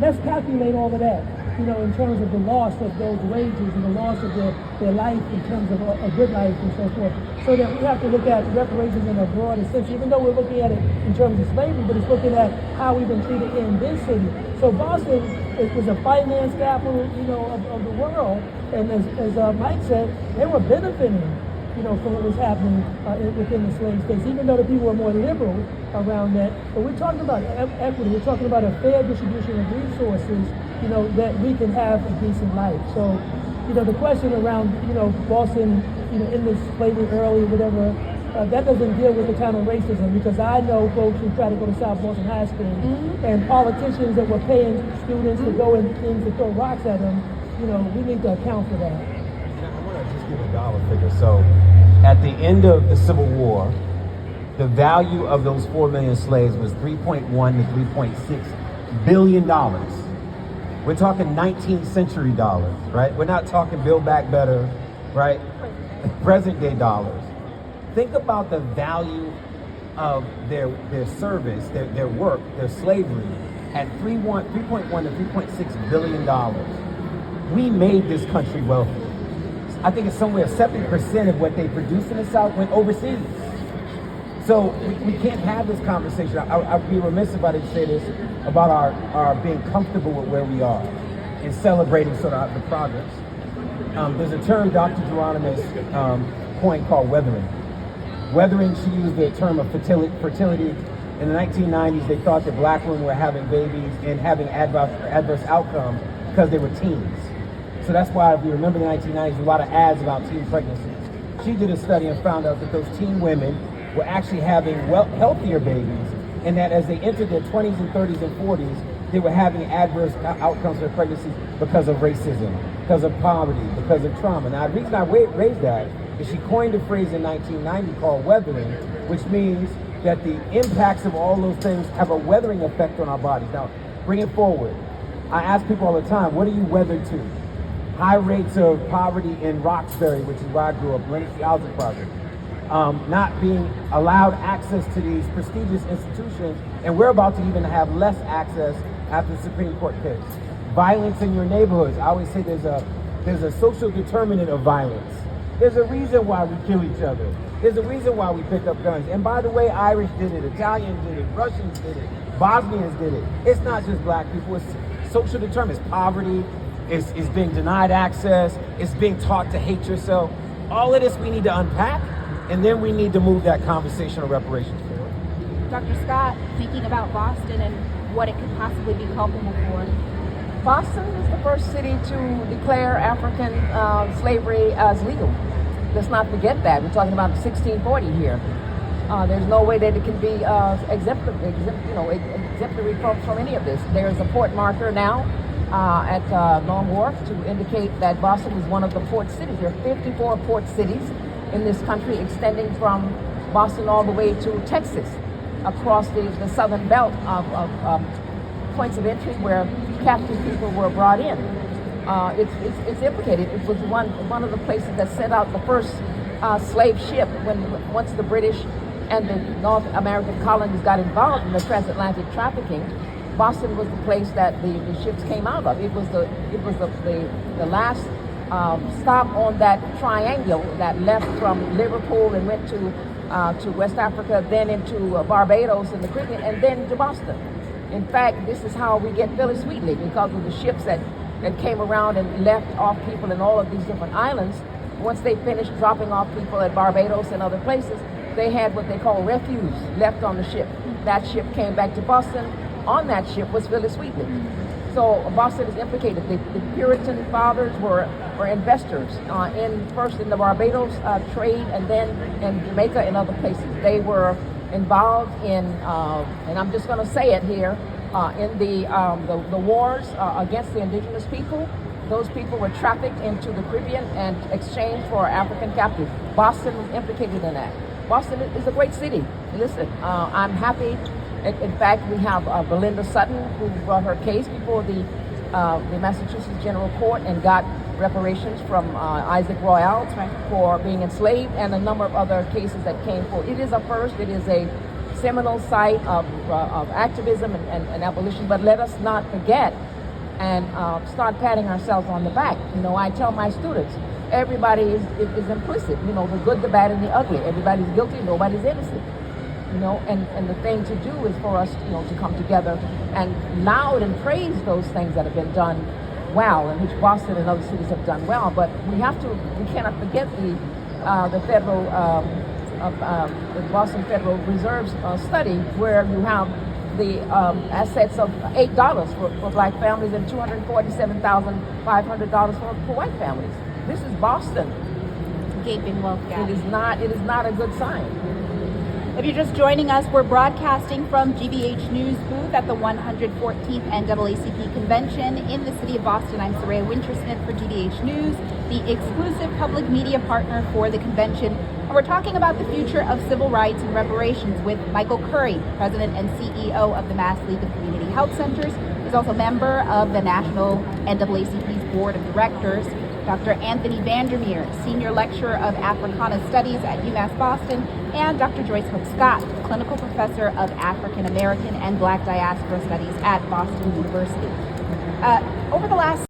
let's calculate all of that, in terms of the loss of those wages and the loss of their life in terms of a good life and so forth. So that we have to look at reparations in a broader sense, even though we're looking at it in terms of slavery, but it's looking at how we've been treated in this city. So Boston was a finance capital, of the world. And as Mike said, they were benefiting, from what was happening within the slave states, even though the people were more liberal around that. But we're talking about equity. We're talking about a fair distribution of resources, that we can have a decent life. So, the question around, Boston, in this slavery early, whatever, that doesn't deal with the kind of racism, because I know folks who try to go to South Boston High School and politicians that were paying students to go in things to throw rocks at them. We need to account for that. I want to just give a dollar figure. So, at the end of the Civil War, the value of those 4 million slaves was $3.1 to $3.6 billion. We're talking 19th century dollars, right? We're not talking Build Back Better, right? Present day dollars. Think about the value of their service, their work, their slavery at $3.1 to $3.6 billion. We made this country wealthy. I think it's somewhere 70% of what they produce in the South went overseas. So we can't have this conversation. I'd be remiss if I didn't say this about our being comfortable with where we are and celebrating sort of the progress. There's a term Dr. Geronimus coined called weathering. Weathering, she used the term of fertility. In the 1990s, they thought that black women were having babies and having adverse outcomes because they were teens. So that's why, if you remember the 1990s, a lot of ads about teen pregnancies. She did a study and found out that those teen women were actually having healthier babies, and that as they entered their 20s and 30s and 40s, they were having adverse outcomes for pregnancies because of racism, because of poverty, because of trauma. Now, the reason I raised that is she coined a phrase in 1990 called weathering, which means that the impacts of all those things have a weathering effect on our bodies. Now, bring it forward. I ask people all the time, what are you weathered to? High rates of poverty in Roxbury, which is where I grew up, Legacy Housing Project. Not being allowed access to these prestigious institutions, and we're about to even have less access after the Supreme Court case. Violence in your neighborhoods. I always say there's a social determinant of violence. There's a reason why we kill each other. There's a reason why we pick up guns. And by the way, Irish did it, Italians did it, Russians did it, Bosnians did it. It's not just black people, it's social determinants. Poverty, is being denied access, it's being taught to hate yourself. All of this we need to unpack, and then we need to move that conversation of reparations forward. Dr. Scott, thinking about Boston and what it could possibly be culpable for. Boston is the first city to declare African slavery as legal. Let's not forget that. We're talking about 1640 here. There's no way that it can be exemplary from any of this. There's a port marker now at Long Wharf to indicate that Boston is one of the port cities. There are 54 port cities in this country, extending from Boston all the way to Texas, across the southern belt of points of entry where captive people were brought in. It's implicated. It was one of the places that sent out the first slave ship once the British and the North American colonies got involved in the transatlantic trafficking. Boston was the place that the ships came out of. It was the last stop on that triangle that left from Liverpool and went to West Africa, then into Barbados in the Caribbean, and then to Boston. In fact, this is how we get Philly Sweetly, because of the ships that came around and left off people in all of these different islands. Once they finished dropping off people at Barbados and other places, they had what they call refuse left on the ship. That ship came back to Boston. On that ship was Philly Sweetly. So Boston is implicated. The Puritan fathers were investors first in the Barbados trade, and then in Jamaica and other places. They were involved in, and I'm just going to say it here, in the wars against the indigenous people. Those people were trafficked into the Caribbean and exchanged for African captives. Boston was implicated in that. Boston is a great city. Listen, I'm happy. In fact, we have Belinda Sutton, who brought her case before the Massachusetts General Court and got reparations from Isaac Royale for being enslaved, and a number of other cases that came forward. It is a first. It is a seminal site of activism and abolition. But let us not forget and start patting ourselves on the back. You know, I tell my students, everybody is implicit. You know, the good, the bad, and the ugly. Everybody's guilty, nobody's innocent. You know, and the thing to do is for us, you know, to come together and laud and praise those things that have been done well, in which Boston and other cities have done well. But we cannot forget the federal, the Boston Federal Reserve's study, where you have the assets of $8 for black families and $247,500 for white families. This is Boston. Gaping wealth gap. It is not a good sign. If you're just joining us, we're broadcasting from GBH News booth at the 114th NAACP convention in the city of Boston. I'm Soraya Wintersmith for GBH News, the exclusive public media partner for the convention. And we're talking about the future of civil rights and reparations with Michael Curry, President and CEO of the Mass League of Community Health Centers. He's also a member of the National NAACP's Board of Directors. Dr. Anthony Vandermeer, Senior Lecturer of Africana Studies at UMass Boston, and Dr. Joyce Hope Scott, Clinical Professor of African American and Black Diaspora Studies at Boston University. Over the last